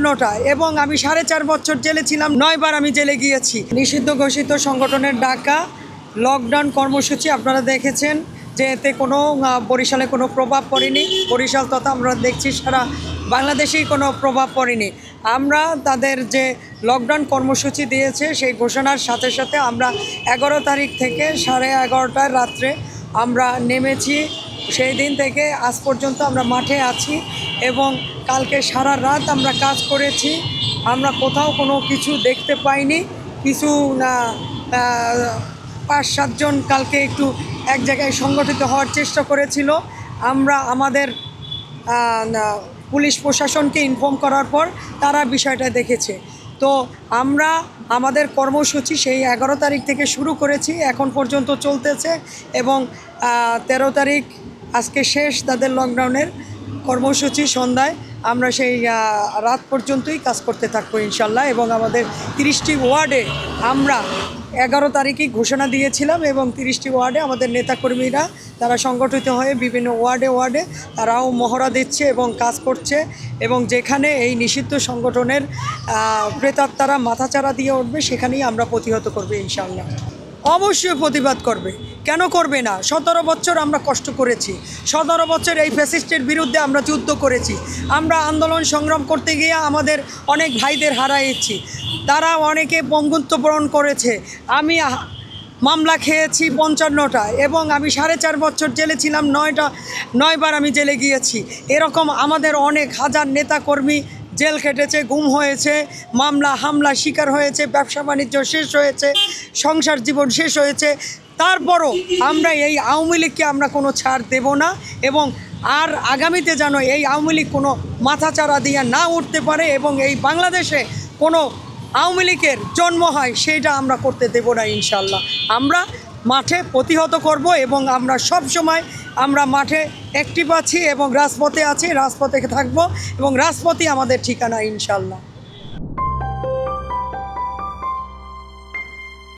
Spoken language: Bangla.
55টা এবং আমি 4.5 বছর জেলে ছিলাম, 9 বার আমি জেলে গিয়েছি। নিষিদ্ধ ঘোষিত সংগঠনের ডাকা লকডাউন কর্মসূচি আপনারা দেখেছেন যে এতে কোনো বরিশালে কোনো প্রভাব পড়েনি। বরিশাল তথা আমরা দেখছি সারা বাংলাদেশেই কোনো প্রভাব পড়েনি। আমরা তাদের যে লকডাউন কর্মসূচি দিয়েছে সেই ঘোষণার সাথে সাথে আমরা 11 তারিখ থেকে 11:30 রাত্রে আমরা নেমেছি। সেই দিন থেকে আজ পর্যন্ত আমরা মাঠে আছি এবং কালকে সারা রাত আমরা কাজ করেছি। আমরা কোথাও কোনো কিছু দেখতে পাইনি। কিছু 5-7 জন কালকে একটু এক জায়গায় সংগঠিত হওয়ার চেষ্টা করেছিল। আমরা আমাদের পুলিশ প্রশাসনকে ইনফর্ম করার পর তারা বিষয়টা দেখেছে। তো আমরা আমাদের কর্মসূচি সেই 11 তারিখ থেকে শুরু করেছি, এখন পর্যন্ত চলতেছে এবং 13 তারিখ আজকে শেষ তাদের লকডাউনের কর্মসূচি। সন্ধ্যায় আমরা সেই রাত পর্যন্তই কাজ করতে থাকবো ইনশাল্লাহ। এবং আমাদের 30টি ওয়ার্ডে আমরা 11 তারিখই ঘোষণা দিয়েছিলাম এবং 30টি ওয়ার্ডে আমাদের নেতাকর্মীরা তারা সংগঠিত হয়ে বিভিন্ন ওয়ার্ডে তারাও মহড়া দিচ্ছে এবং কাজ করছে। এবং যেখানে এই নিষিদ্ধ সংগঠনের প্রেতাত্মারা মাথাচাড়া দিয়ে উঠবে সেখানেই আমরা প্রতিহত করবে ইনশাল্লাহ। অবশ্যই প্রতিবাদ করবে, কেন করবে না? 17 বছর আমরা কষ্ট করেছি, 17 বছর এই ফ্যাসিস্টের বিরুদ্ধে আমরা যুদ্ধ করেছি। আমরা আন্দোলন সংগ্রাম করতে গিয়ে আমাদের অনেক ভাইদের হারাইছি, তারা অনেকে বঙ্গুত্ববরণ করেছে। আমি মামলা খেয়েছি 55টা এবং আমি 4.5 বছর জেলে ছিলাম, 9 বার আমি জেলে গিয়েছি। এরকম আমাদের অনেক হাজার নেতাকর্মী জেল খেটেছে, গুম হয়েছে, মামলা হামলা শিকার হয়েছে, ব্যবসা বাণিজ্য শেষ হয়েছে, সংসার জীবন শেষ হয়েছে। তারপরও আমরা এই আওয়ামী লীগকে আমরা কোনো ছাড় দেব না এবং আর আগামীতে যেন এই আওয়ামী লীগ কোনো মাথাচাড়া দিয়ে না উঠতে পারে এবং এই বাংলাদেশে কোনো আওয়ামী লীগের জন্ম হয় সেইটা আমরা করতে দেব না ইনশাল্লাহ। আমরা মাঠে প্রতিহত করব এবং আমরা সব সময় আমরা মাঠে অ্যাক্টিভ আছি এবং রাজপথে আছি, রাজপথে থাকব এবং রাজপথই আমাদের ঠিকানা ইনশাল্লাহ।